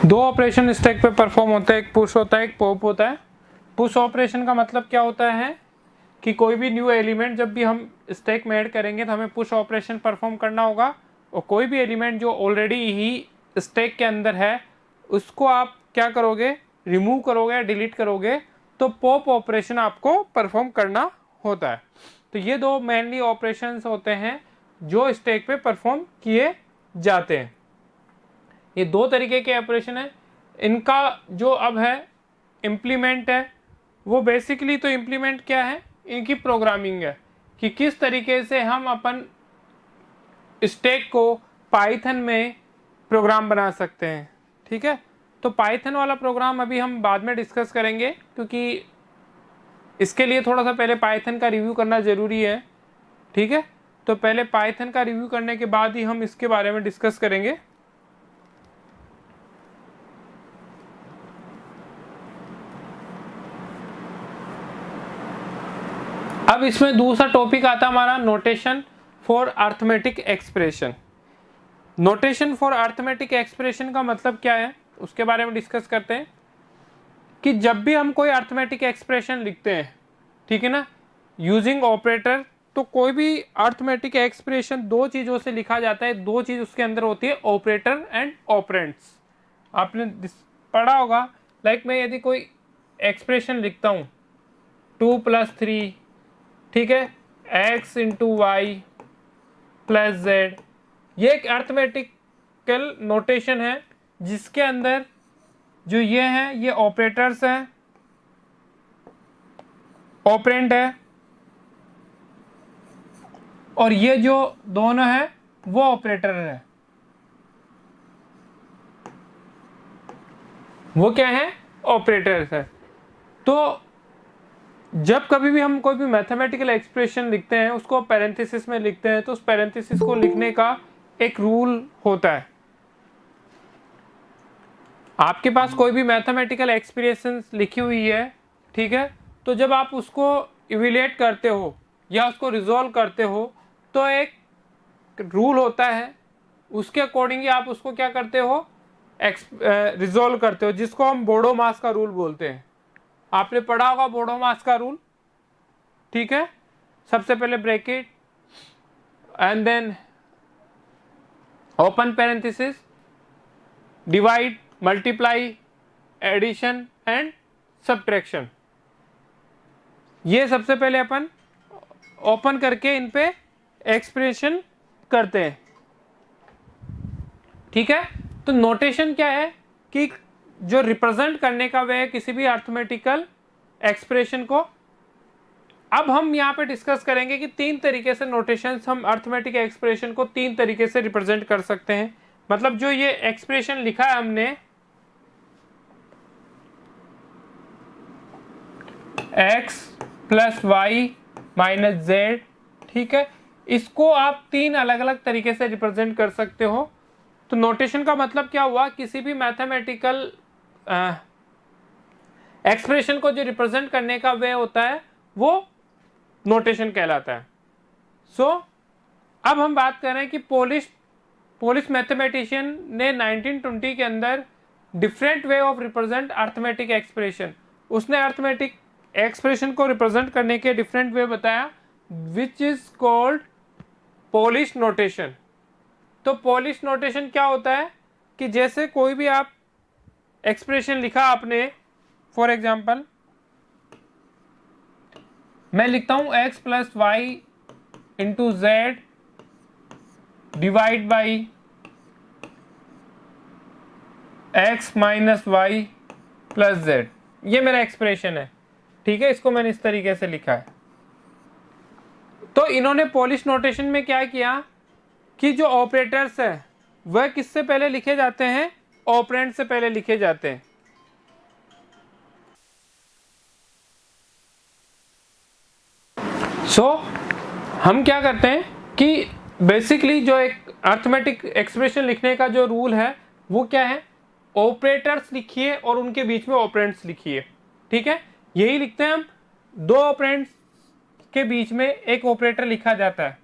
दो operation stack पे perform होते हैं, एक पुश होता है एक पॉप होता है। पुश ऑपरेशन का मतलब क्या होता है कि कोई भी न्यू एलिमेंट जब भी हम स्टैक में ऐड करेंगे तो हमें पुश ऑपरेशन परफॉर्म करना होगा, और कोई भी एलिमेंट जो ऑलरेडी ही स्टैक के अंदर है उसको आप क्या करोगे, रिमूव करोगे या डिलीट करोगे, तो पॉप ऑपरेशन आपको परफॉर्म करना होता है। तो ये दो मेनली ऑपरेशंस होते हैं जो स्टैक पे परफॉर्म किए जाते हैं। ये दो तरीके के ऑपरेशन है। इनका जो अब है इम्प्लीमेंट है, वो बेसिकली तो इम्प्लीमेंट क्या है, इनकी प्रोग्रामिंग है कि किस तरीके से हम अपन स्टैक को पाइथन में प्रोग्राम बना सकते हैं। ठीक है, तो पाइथन वाला प्रोग्राम अभी हम बाद में डिस्कस करेंगे, क्योंकि इसके लिए थोड़ा सा पहले पाइथन का रिव्यू करना ज़रूरी है। ठीक है, तो पहले पाइथन का रिव्यू करने के बाद ही हम इसके बारे में डिस्कस करेंगे। अब इसमें दूसरा टॉपिक आता है हमारा notation for arithmetic expression. Notation for arithmetic expression का मतलब क्या है उसके बारे में डिस्कस करते हैं कि जब भी हम कोई अर्थमेटिक एक्सप्रेशन लिखते हैं, ठीक है ना, यूजिंग ऑपरेटर, तो कोई भी अर्थमेटिक एक्सप्रेशन दो चीज़ों से लिखा जाता है। दो चीज़ उसके अंदर होती है, ऑपरेटर एंड ऑपरेंड्स। आपने पढ़ा होगा, लाइक मैं यदि कोई एक्सप्रेशन लिखता हूँ 2+3, ठीक है, x into Y plus Z, ये एक अर्थमेटिकल नोटेशन है जिसके अंदर जो ये है ये ऑपरेटर्स हैं, ऑपरेंड है, और ये जो दोनों है वो ऑपरेटर है। वो क्या है, ऑपरेटर्स है। तो जब कभी भी हम कोई भी मैथमेटिकल एक्सप्रेशन लिखते हैं उसको पैरेंथेसिस में लिखते हैं, तो उस पैरेंथेसिस को लिखने का एक रूल होता है। आपके पास कोई भी मैथमेटिकल एक्सप्रेशन लिखी हुई है, ठीक है, तो जब आप उसको इवेल्युएट करते हो या उसको रिजॉल्व करते हो तो एक रूल होता है, उसके अकॉर्डिंग आप उसको क्या करते हो, रिजॉल्व करते हो, जिसको हम बोडो मास का रूल बोलते हैं। आपने पढ़ा होगा बोडो मास का रूल। ठीक है, सबसे पहले bracket and then open parenthesis, divide, multiply, addition and subtraction. ये सबसे पहले अपन ओपन करके इन पे एक्सप्रेशन करते हैं। ठीक है, तो नोटेशन क्या है कि जो रिप्रेजेंट करने का वे है किसी भी अर्थमेटिकल एक्सप्रेशन को। अब हम यहाँ पे डिस्कस करेंगे कि तीन तरीके से नोटेशंस, हम अर्थमेटिक एक्सप्रेशन को तीन तरीके से रिप्रेजेंट कर सकते हैं। मतलब जो ये एक्सप्रेशन लिखा है हमने x plus Y minus Z, ठीक है, इसको आप तीन अलग अलग तरीके से रिप्रेजेंट कर सकते हो। तो नोटेशन का मतलब क्या हुआ, किसी भी मैथमेटिकल एक्सप्रेशन को जो रिप्रेजेंट करने का वे होता है वो नोटेशन कहलाता है। सो अब हम बात कर रहे हैं कि पोलिश मैथमेटिशियन ने 1920 के अंदर different way of represent arithmetic expression, उसने अर्थमेटिक एक्सप्रेशन को रिप्रेजेंट करने के डिफरेंट वे बताया, which is called Polish notation. तो पोलिश नोटेशन क्या होता है कि जैसे कोई भी आप एक्सप्रेशन लिखा आपने, फॉर एग्जाम्पल मैं लिखता हूं x plus Y into Z divide by x minus Y plus Z, ये मेरा एक्सप्रेशन है। ठीक है, इसको मैंने इस तरीके से लिखा है। तो इन्होंने पोलिश नोटेशन में क्या किया कि जो ऑपरेटर्स है वह किससे पहले लिखे जाते हैं, ऑपरेंड से पहले लिखे जाते हैं। हम क्या करते हैं कि बेसिकली जो एक अर्थमेटिक एक्सप्रेशन लिखने का जो रूल है वो क्या है, ऑपरेटर्स लिखिए और उनके बीच में ऑपरेंड्स लिखिए। ठीक है, यही लिखते हैं हम, दो ऑपरेंड्स के बीच में एक ऑपरेटर लिखा जाता है।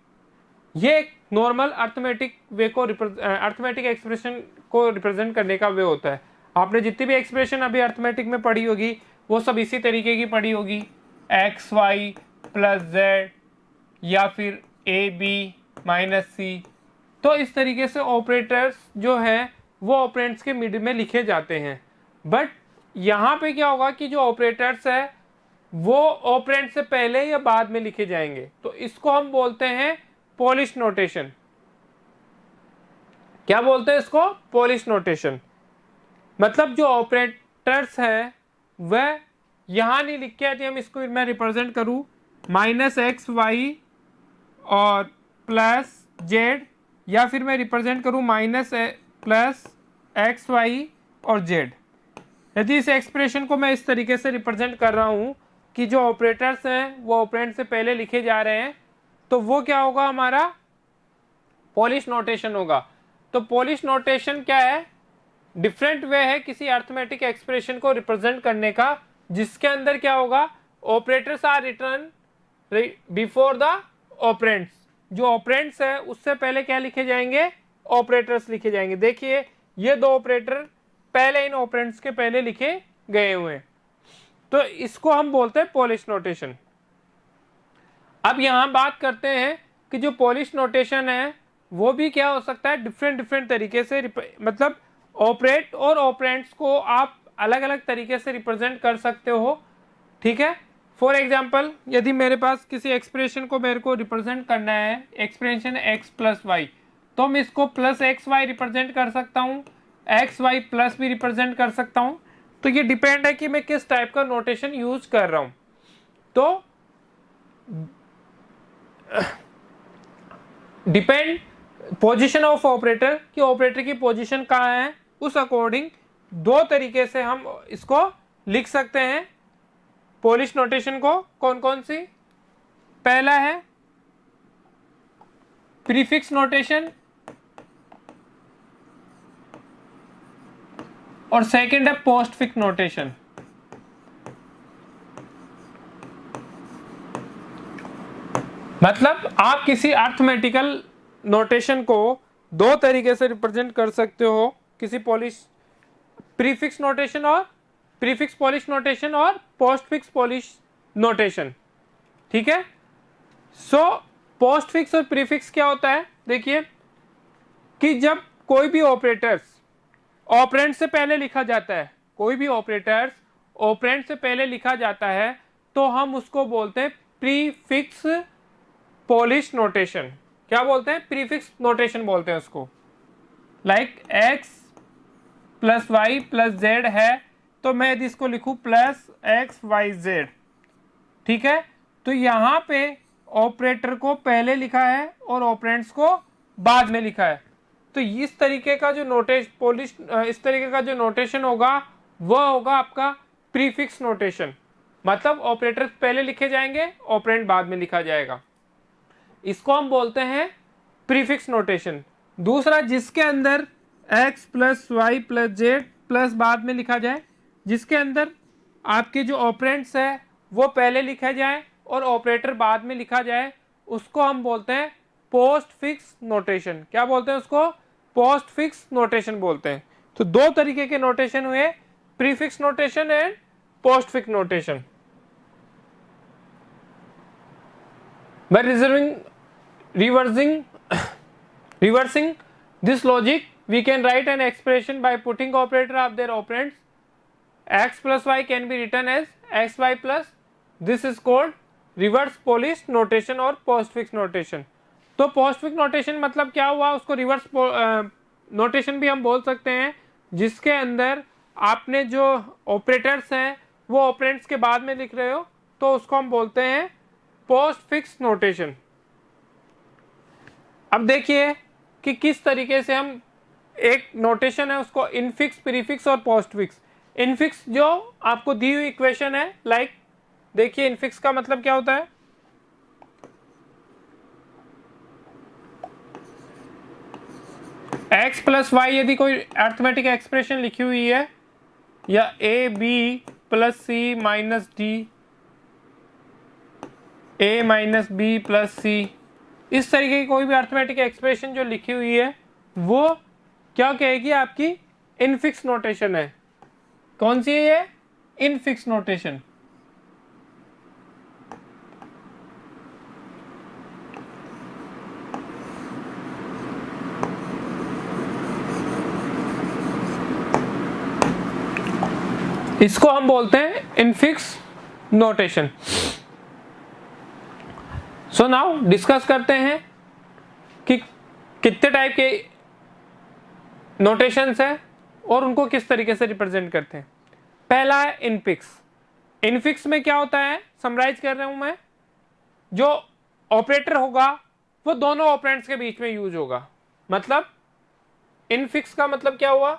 ये एक नॉर्मल अर्थमेटिक वे को अर्थमेटिक एक्सप्रेशन को रिप्रेजेंट करने का वे होता है। आपने जितनी भी एक्सप्रेशन अभी अर्थमेटिक में पढ़ी होगी वो सब इसी तरीके की पढ़ी होगी, एक्स वाई प्लस जेड या फिर ए बी माइनस सी। तो इस तरीके से ऑपरेटर्स जो है वो ऑपरेंड्स के मिड में लिखे जाते हैं। बट यहाँ पे क्या होगा कि जो ऑपरेटर्स है वो ऑपरेंड से पहले या बाद में लिखे जाएंगे, तो इसको हम बोलते हैं पोलिश नोटेशन। क्या बोलते हैं इसको? Polish notation. मतलब जो ऑपरेटर्स है वह यहां नहीं लिख के आती, हम इसको मैं रिप्रेजेंट करूं माइनस एक्स वाई और प्लस जेड, या फिर मैं रिप्रेजेंट करूं माइनस प्लस एक्स वाई और जेड। यदि इस एक्सप्रेशन को मैं इस तरीके से रिप्रेजेंट कर रहा हूं कि जो ऑपरेटर्स हैं वो ऑपरेंड से पहले लिखे जा रहे हैं, तो वो क्या होगा? हमारा पोलिश नोटेशन होगा। तो पोलिश नोटेशन क्या है? डिफरेंट वे है किसी अर्थमेटिक एक्सप्रेशन को रिप्रेजेंट करने का, जिसके अंदर क्या होगा? Operators are return before the operands. जो ऑपरेंड्स है उससे पहले क्या लिखे जाएंगे? ऑपरेटर्स लिखे जाएंगे। देखिए ये दो ऑपरेटर पहले इन ऑपरेंड्स के पहले लिखे गए हुए हैं, तो इसको हम बोलते हैं पोलिश नोटेशन। अब यहां बात करते हैं कि जो पोलिश नोटेशन है वो भी क्या हो सकता है? डिफरेंट तरीके से, मतलब ऑपरेट और ऑपरेंड्स को आप अलग अलग तरीके से रिप्रेजेंट कर सकते हो। ठीक है, फॉर एग्जाम्पल यदि मेरे पास किसी एक्सप्रेशन को मेरे को रिप्रेजेंट करना है, एक्सप्रेशन एक्स प्लस वाई, तो मैं इसको प्लस एक्स वाई रिप्रेजेंट कर सकता हूँ, एक्स वाई प्लस भी रिप्रेजेंट कर सकता हूँ। तो ये डिपेंड है कि मैं किस टाइप का नोटेशन यूज कर रहा हूँ। तो डिपेंड पोजीशन ऑफ ऑपरेटर, कि ऑपरेटर की पोजीशन कहाँ है, उस अकॉर्डिंग दो तरीके से हम इसको लिख सकते हैं पोलिश नोटेशन को। कौन कौन सी? पहला है प्रीफिक्स नोटेशन और सेकंड है पोस्टफिक्स नोटेशन। मतलब आप किसी अर्थमेटिकल नोटेशन को दो तरीके से रिप्रेजेंट कर सकते हो, किसी पोलिश प्रीफिक्स नोटेशन और प्रीफिक्स पोलिश नोटेशन और पोस्टफिक्स पोलिश नोटेशन। ठीक है, सो पोस्टफिक्स और प्रीफिक्स क्या होता है? देखिए कि जब कोई भी ऑपरेटर्स ऑपरेंड से पहले लिखा जाता है, कोई भी ऑपरेटर्स ऑपरेंड से पहले लिखा जाता है, तो हम उसको बोलते हैं प्रीफिक्स पोलिश नोटेशन। क्या बोलते हैं? प्रीफिक्स नोटेशन बोलते हैं उसको। Like x plus y plus z है, तो मैं यदि इसको लिखूं प्लस एक्स वाई जेड, ठीक है, तो यहां पे ऑपरेटर को पहले लिखा है और ऑपरेंड्स को बाद में लिखा है। तो इस तरीके का जो इस तरीके का जो नोटेशन होगा वह होगा आपका प्रीफिक्स नोटेशन। मतलब ऑपरेटर पहले लिखे जाएंगे, ऑपरेंड बाद में लिखा जाएगा, इसको हम बोलते हैं प्रीफिक्स नोटेशन। दूसरा, जिसके अंदर x plus y plus z plus बाद में लिखा जाए, जिसके अंदर आपके जो ऑपरेंड्स है वो पहले लिखा जाए और ऑपरेटर बाद में लिखा जाए, उसको हम बोलते हैं पोस्टफिक्स नोटेशन। क्या बोलते हैं उसको? पोस्टफिक्स नोटेशन बोलते हैं। तो दो तरीके के नोटेशन हुए, prefix notation and postfix notation. By reversing this logic, we can write an expression by putting operator of their operands. X plus y can be written as xy plus. This is called reverse Polish notation और postfix notation. तो postfix notation मतलब क्या हुआ? उसको reverse notation भी हम बोल सकते हैं, जिसके अंदर आपने जो ऑपरेटर्स हैं वो ऑपरेंड्स के बाद में लिख रहे हो, तो उसको हम बोलते हैं पोस्टफिक्स नोटेशन। अब देखिए कि किस तरीके से हम एक नोटेशन है उसको इनफिक्स, प्रीफिक्स और पोस्टफिक्स। इनफिक्स जो आपको दी हुई इक्वेशन है, लाइक देखिए इनफिक्स का मतलब क्या होता है? x प्लस वाई यदि कोई अर्थमेटिक एक्सप्रेशन लिखी हुई है, या a b plus c minus d, a minus b plus c, इस तरीके की कोई भी अर्थमेटिक एक्सप्रेशन जो लिखी हुई है वो क्या कहेगी? आपकी इनफिक्स नोटेशन है। कौन सी है ये? Infix notation. इसको हम बोलते हैं infix notation. So now discuss करते हैं कि कितने टाइप के नोटेशंस है और उनको किस तरीके से रिप्रेजेंट करते हैं। पहला है इनफिक्स। इनफिक्स में क्या होता है, समराइज कर रहा हूं मैं, जो ऑपरेटर होगा वो दोनों ऑपरेंड्स के बीच में यूज होगा। मतलब इनफिक्स का मतलब क्या हुआ,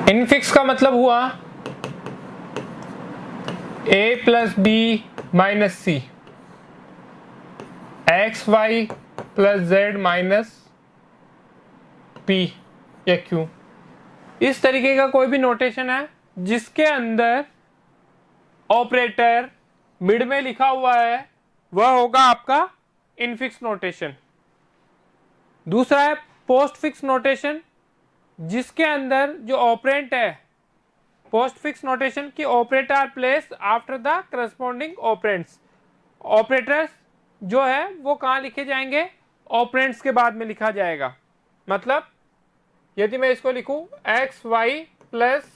इनफिक्स का मतलब हुआ a plus b minus c, x y plus z minus p या क्यू। इस तरीके का कोई भी नोटेशन है जिसके अंदर ऑपरेटर मिड में लिखा हुआ है वह होगा आपका इनफिक्स नोटेशन। दूसरा है पोस्ट फिक्स नोटेशन, जिसके अंदर जो ऑपरेंट है, पोस्ट फिक्स नोटेशन की operator are place after the corresponding operands. Operators जो है वो कहां लिखे जाएंगे, ऑपरेंट्स के बाद में लिखा जाएगा। मतलब यदि मैं इसको लिखूं x y plus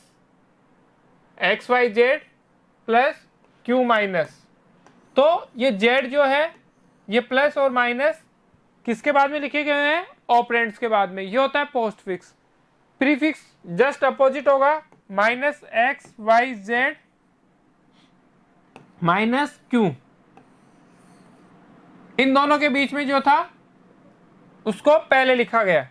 x y z plus q minus, तो ये जेड जो है ये प्लस और माइनस किसके बाद में लिखे गए हैं, ऑपरेंट्स के बाद में। ये होता है postfix. Prefix just opposite होगा, minus x y z minus q, इन दोनों के बीच में जो था उसको पहले लिखा गया।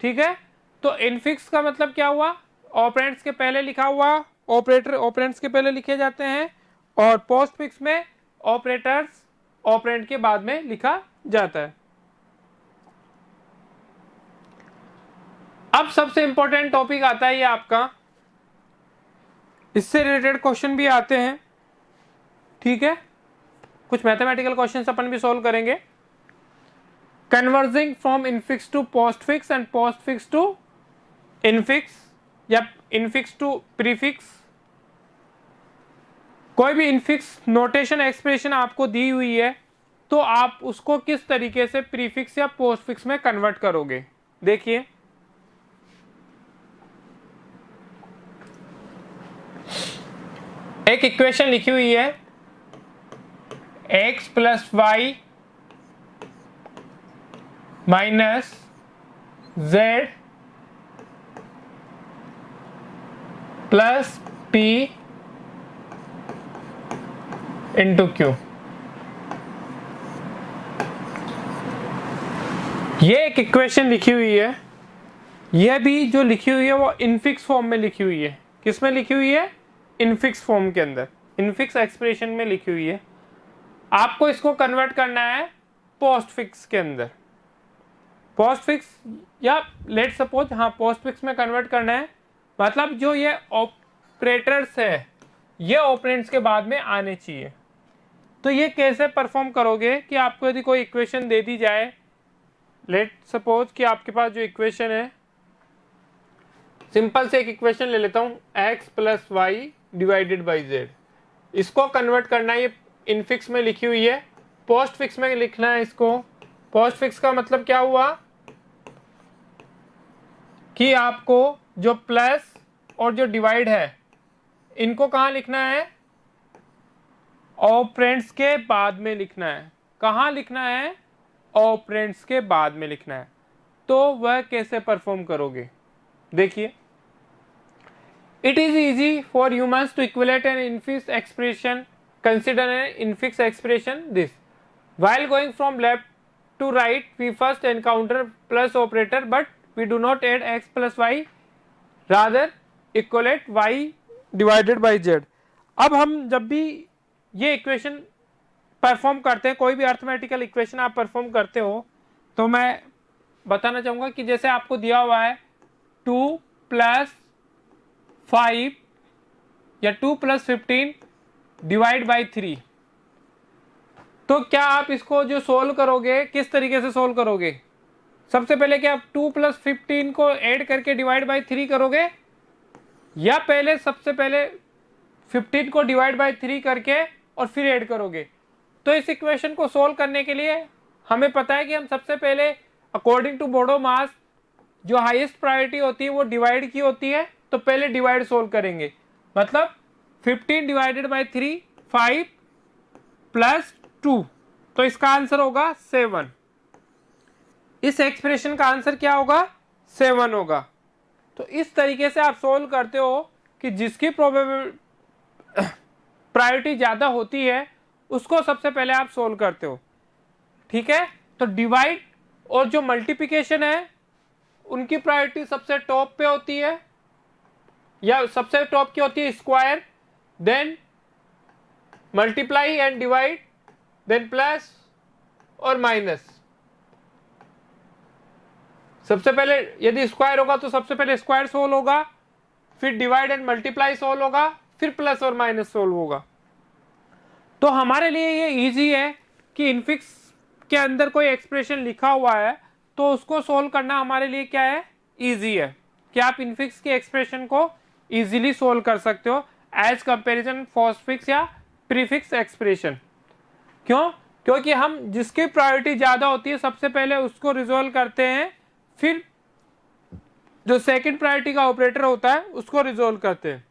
ठीक है, तो इनफिक्स का मतलब क्या हुआ, ऑपरेंट्स के पहले लिखा हुआ, ऑपरेटर ऑपरेंट्स के पहले लिखे जाते हैं, और पोस्ट फिक्स में ऑपरेटर्स ऑपरेंट के बाद में लिखा जाता है। अब सबसे इंपॉर्टेंट टॉपिक आता है ये आपका, इससे रिलेटेड क्वेश्चन भी आते हैं। ठीक है, कुछ मैथमेटिकल क्वेश्चंस अपन भी सॉल्व करेंगे। Converting from infix to postfix and postfix to infix या इनफिक्स टू प्रीफिक्स। कोई भी इनफिक्स नोटेशन एक्सप्रेशन आपको दी हुई है तो आप उसको किस तरीके से प्रीफिक्स या पोस्ट फिक्स में कन्वर्ट करोगे। देखिए एक इक्वेशन लिखी हुई है x plus Y minus z plus p into q. ये एक इक्वेशन लिखी हुई है, यह भी जो लिखी हुई है वो इनफिक्स फॉर्म में लिखी हुई है। किस में लिखी हुई है, इनफिक्स फॉर्म के अंदर, इनफिक्स एक्सप्रेशन में लिखी हुई है। आपको इसको कन्वर्ट करना है पोस्ट फिक्स के अंदर। पोस्ट फिक्स या लेट सपोज, हाँ पोस्ट फिक्स में कन्वर्ट करना है। मतलब जो ये ऑपरेटर्स है ये ऑपरेंट्स के बाद में आने चाहिए। तो ये कैसे परफॉर्म करोगे कि आपको यदि कोई इक्वेशन दे दी जाए, लेट सपोज कि आपके पास जो इक्वेशन है, सिंपल से एक इक्वेशन ले लेता हूँ x plus y divided by z. इसको कन्वर्ट करना है, ये इनफिक्स में लिखी हुई है, पोस्ट फिक्स में लिखना है इसको। पोस्ट फिक्स का मतलब क्या हुआ कि आपको जो प्लस और जो डिवाइड है इनको कहाँ लिखना है, ऑपरेंड्स के बाद में लिखना है। कहाँ लिखना है, ऑपरेंड्स के बाद में लिखना है। तो वह कैसे परफॉर्म करोगे, देखिए। It is easy for humans to equate an infix expression. Consider an infix expression this. While going from left to right, we first encounter plus operator, but we do not add x plus y. Rather, equate y divided by z. अब हम जब भी ये equation perform करते हैं, कोई भी arithmetical equation आप परफॉर्म करते हो, तो मैं बताना चाहूँगा कि जैसे आपको दिया हुआ है 2 + 5 या 2 + 15 डिवाइड बाई 3। तो क्या आप इसको जो सोल्व करोगे किस तरीके से सोल्व करोगे? सबसे पहले क्या आप 2 + 15 को ऐड करके डिवाइड बाई 3 करोगे, या पहले सबसे पहले 15 को डिवाइड बाई 3 करके और फिर ऐड करोगे? तो इस इक्वेशन को सोल्व करने के लिए हमें पता है कि हम सबसे पहले अकॉर्डिंग टू बोडो मास जो हाईएस्ट प्रायोरिटी होती है वो डिवाइड की होती है, तो पहले डिवाइड सोल्व करेंगे। मतलब 15 डिवाइडेड बाई 3 5 + 2, तो इसका आंसर होगा 7। इस एक्सप्रेशन का आंसर क्या होगा? 7 होगा। तो इस तरीके से आप सोल्व करते हो कि जिसकी प्रायोरिटी ज्यादा होती है उसको सबसे पहले आप सोल्व करते हो। ठीक है, तो डिवाइड और जो मल्टीप्लिकेशन है उनकी प्रायोरिटी सबसे टॉप पे होती है, या सबसे टॉप की होती है square, then multiply and divide, then plus और माइनस। सबसे पहले यदि स्क्वायर होगा तो सबसे पहले स्क्वायर सोल्व होगा, फिर डिवाइड एंड मल्टीप्लाई सोल्व होगा, फिर प्लस और माइनस सोल्व होगा। तो हमारे लिए ये इजी है कि इनफिक्स के अंदर कोई एक्सप्रेशन लिखा हुआ है तो उसको सोल्व करना हमारे लिए क्या है? इजी है कि आप इनफिक्स के एक्सप्रेशन को इजीली सोल्व कर सकते हो एज कंपैरिजन पोस्टफिक्स या प्रीफिक्स एक्सप्रेशन। क्यों? क्योंकि हम जिसकी प्रायोरिटी ज्यादा होती है सबसे पहले उसको रिजोल्व करते हैं, फिर जो सेकंड प्रायोरिटी का ऑपरेटर होता है उसको रिजोल्व करते हैं।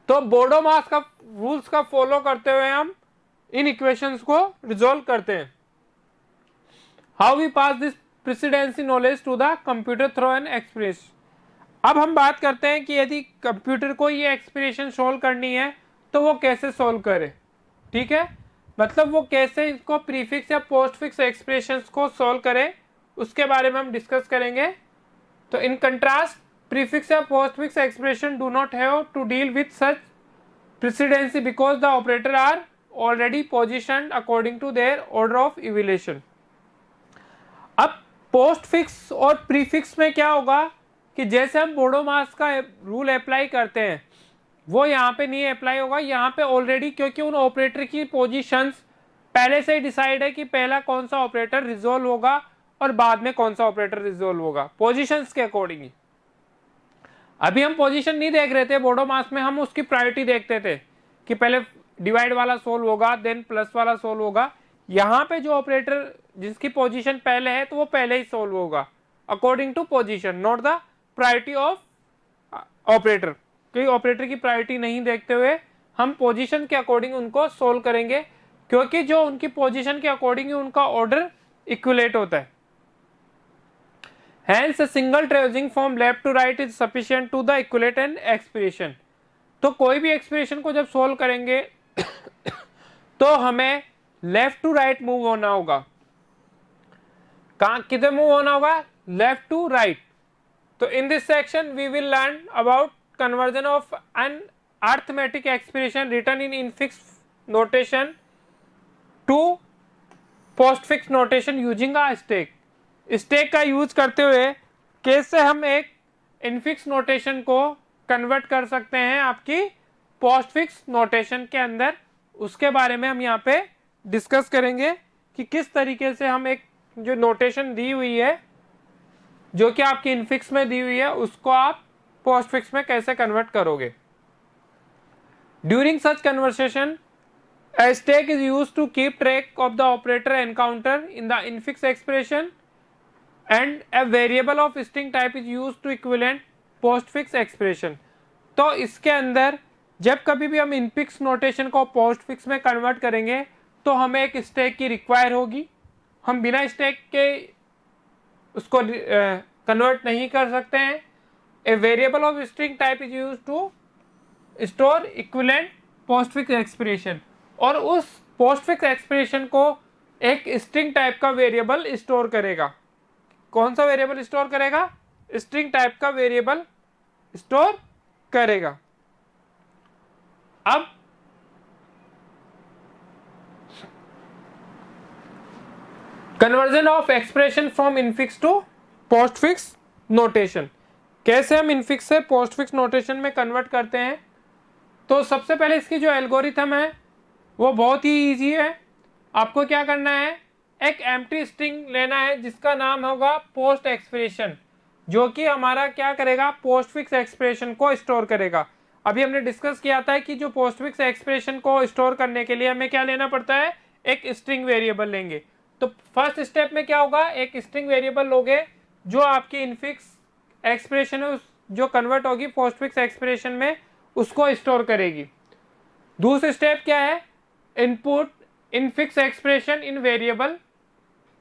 तो बोडो मास का रूल्स का फॉलो करते हुए हम इन इक्वेशंस को रिजोल्व करते हैं। How we pass this precedence knowledge to the computer through an express. अब हम बात करते हैं कि यदि कंप्यूटर को ये एक्सप्रेशन सोल्व करनी है तो वो कैसे सोल्व करे। ठीक है, मतलब वो कैसे इसको प्रीफिक्स या पोस्टफिक्स एक्सप्रेशंस को सोल्व करे उसके बारे में हम डिस्कस करेंगे। तो in contrast prefix or postfix expression do not have to deal with such precedency because the operator are already positioned according to their order of evaluation। अब postfix और prefix में क्या होगा कि जैसे हम बोडो मास का रूल अप्लाई करते हैं वो यहाँ पे नहीं अप्लाई होगा। यहाँ पे ऑलरेडी क्योंकि उन ऑपरेटर की पोजीशंस पहले से ही डिसाइड है कि पहला कौन सा ऑपरेटर रिजोल्व होगा और बाद में कौन सा ऑपरेटर रिजोल्व होगा पोजीशंस के अकॉर्डिंग। अभी हम पोजीशन नहीं देख रहे थे बोडो मास में, हम उसकी प्रायोरिटी देखते थे कि पहले डिवाइड वाला सोल्व होगा देन प्लस वाला सोल्व होगा। यहाँ पे जो ऑपरेटर जिसकी पोजीशन पहले है तो वो पहले ही सोल्व होगा according to position, not the priority of operator. क्योंकि ऑपरेटर की प्रायोरिटी नहीं देखते हुए हम पोजीशन के अकॉर्डिंग उनको सोल्व करेंगे, क्योंकि जो उनकी पोजीशन के अकॉर्डिंग उनका ऑर्डर इक्विलेट होता है। Hence a single tracing from left to right is sufficient to the equate an expression। तो कोई भी एक्सप्रेशन को जब सोल्व करेंगे तो हमें लेफ्ट टू राइट मूव होना होगा। कहां किधर मूव होना होगा? Left to right. तो in this section we will learn about conversion of an arithmetic expression written in infix notation to postfix notation using a stack. Stack का use करते हुए कैसे हम एक इनफिक्स नोटेशन को कन्वर्ट कर सकते हैं आपकी पोस्टफिक्स नोटेशन के अंदर, उसके बारे में हम यहाँ पे डिस्कस करेंगे कि किस तरीके से हम एक जो नोटेशन दी हुई है जो कि आपकी इनफिक्स में दी हुई है उसको आप पोस्टफिक्स में कैसे कन्वर्ट करोगे। During such conversation a stack is used to keep track of the operator encountered in the infix expression and a variable of string type is used to equivalent postfix expression। तो इसके अंदर जब कभी भी हम infix notation को postfix में convert करेंगे तो हमें एक स्टैक की रिक्वायर होगी। हम बिना स्टैक के उसको कन्वर्ट नहीं कर सकते हैं। A variable of string type is use to store equivalent postfix expression, और उस पोस्टफिक्स एक्सप्रेशन को एक स्ट्रिंग टाइप का वेरिएबल स्टोर करेगा। कौन सा वेरिएबल स्टोर करेगा? स्ट्रिंग टाइप का वेरिएबल स्टोर करेगा। अब conversion of expression from infix to postfix notation. कैसे हम इनफिक्स से पोस्टफिक्स नोटेशन में कन्वर्ट करते हैं? तो सबसे पहले इसकी जो एल्गोरिथम है वो बहुत ही इजी है। आपको क्या करना है, एक एम्प्टी स्ट्रिंग लेना है जिसका नाम होगा पोस्ट एक्सप्रेशन, जो कि हमारा क्या करेगा, पोस्टफिक्स एक्सप्रेशन को स्टोर करेगा। अभी हमने डिस्कस किया था कि जो पोस्टफिक्स एक्सप्रेशन को स्टोर करने के लिए हमें क्या लेना पड़ता है, एक स्ट्रिंग वेरिएबल लेंगे। तो फर्स्ट स्टेप में क्या होगा, एक स्ट्रिंग वेरिएबल लोगे जो आपकी इनफिक्स एक्सप्रेशन है जो कन्वर्ट होगी पोस्टफिक्स एक्सप्रेशन में, उसको स्टोर करेगी। दूसरा स्टेप क्या है, input infix expression in variable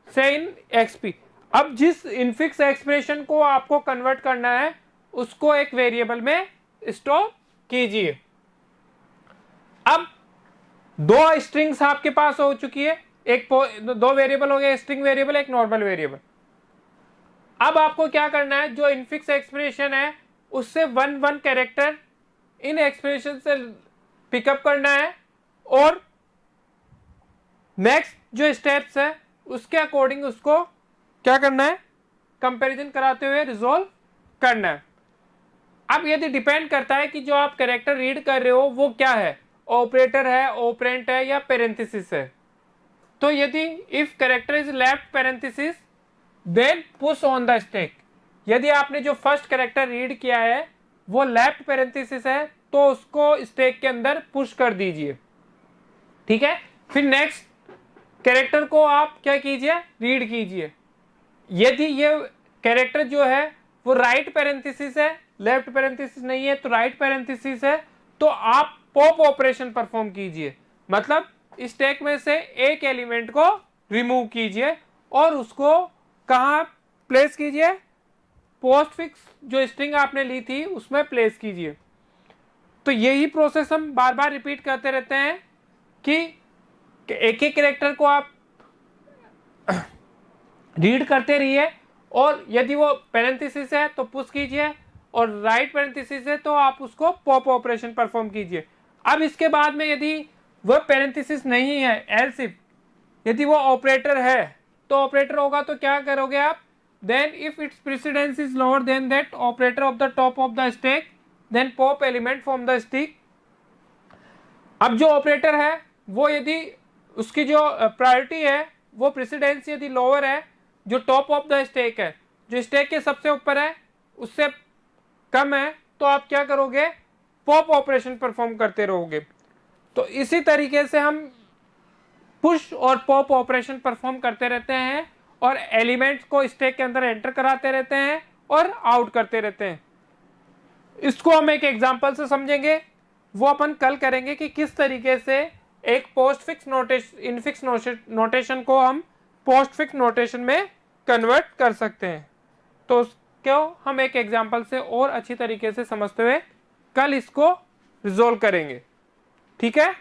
से इन एक्सपी। अब जिस इनफिक्स एक्सप्रेशन को आपको कन्वर्ट करना है उसको एक वेरिएबल में स्टोर कीजिए। अब दो स्ट्रिंग्स आपके पास हो चुकी है, एक दो वेरिएबल हो गया, स्ट्रिंग वेरिएबल एक नॉर्मल वेरिएबल। अब आपको क्या करना है, जो इनफिक्स एक्सप्रेशन है उससे one one character in expression से पिकअप करना है और नेक्स्ट जो स्टेप्स है उसके अकॉर्डिंग उसको क्या करना है, कंपैरिजन कराते हुए रिजोल्व करना है। अब यदि डिपेंड करता है कि जो आप कैरेक्टर रीड कर रहे हो वो क्या है, ऑपरेटर है, ऑपरेंट है या पेरेंथेसिस है। तो यदि if character is left parenthesis then push on the stack. यदि आपने जो फर्स्ट कैरेक्टर रीड किया है वो लेफ्ट पेरेंथेसिस है तो उसको स्टैक के अंदर पुश कर दीजिए, ठीक है। फिर नेक्स्ट कैरेक्टर को आप क्या कीजिए, रीड कीजिए। यदि ये कैरेक्टर जो है वो राइट पेरेंथेसिस है, लेफ्ट पेरेंथेसिस नहीं है तो राइट पेरेंथेसिस है, तो आप पॉप ऑपरेशन परफॉर्म कीजिए। मतलब स्टैक में से एक एलिमेंट को रिमूव कीजिए और उसको कहाँ प्लेस कीजिए, पोस्टफिक्स जो स्ट्रिंग आपने ली थी उसमें प्लेस कीजिए। तो यही प्रोसेस हम बार बार रिपीट करते रहते हैं कि एक एक कैरेक्टर को आप रीड करते रहिए और यदि वो पेरेंथेसिस है तो पुश कीजिए और राइट पेरेंथेसिस है तो आप उसको पॉप ऑपरेशन परफॉर्म कीजिए। अब इसके बाद में यदि वह पेरेंथेसिस नहीं है, एल्स इफ यदि वो ऑपरेटर है तो ऑपरेटर होगा तो क्या करोगे आप, then if its precedence is lower than that operator of the top of the stack then pop element from the stack. अब जो ऑपरेटर है वो यदि उसकी जो प्रायोरिटी है वो प्रेसिडेंस यदि लोअर है, जो टॉप ऑफ द स्टैक है, जो स्टैक के सबसे ऊपर है उससे कम है, तो आप क्या करोगे, पॉप ऑपरेशन परफॉर्म करते रहोगे। तो इसी तरीके से हम पुश और पॉप ऑपरेशन परफॉर्म करते रहते हैं और एलिमेंट्स को स्टैक के अंदर एंटर कराते रहते हैं और आउट करते रहते हैं। इसको हम एक एग्जांपल से समझेंगे, वो अपन कल करेंगे कि किस तरीके से एक पोस्टफिक्स नोटेशन इनफिक्स नोटेशन को हम पोस्टफिक्स नोटेशन में कन्वर्ट कर सकते हैं। तो उसको हम एक एग्जांपल से और अच्छी तरीके से समझते हुए कल इसको रिजोल्व करेंगे, ठीक है।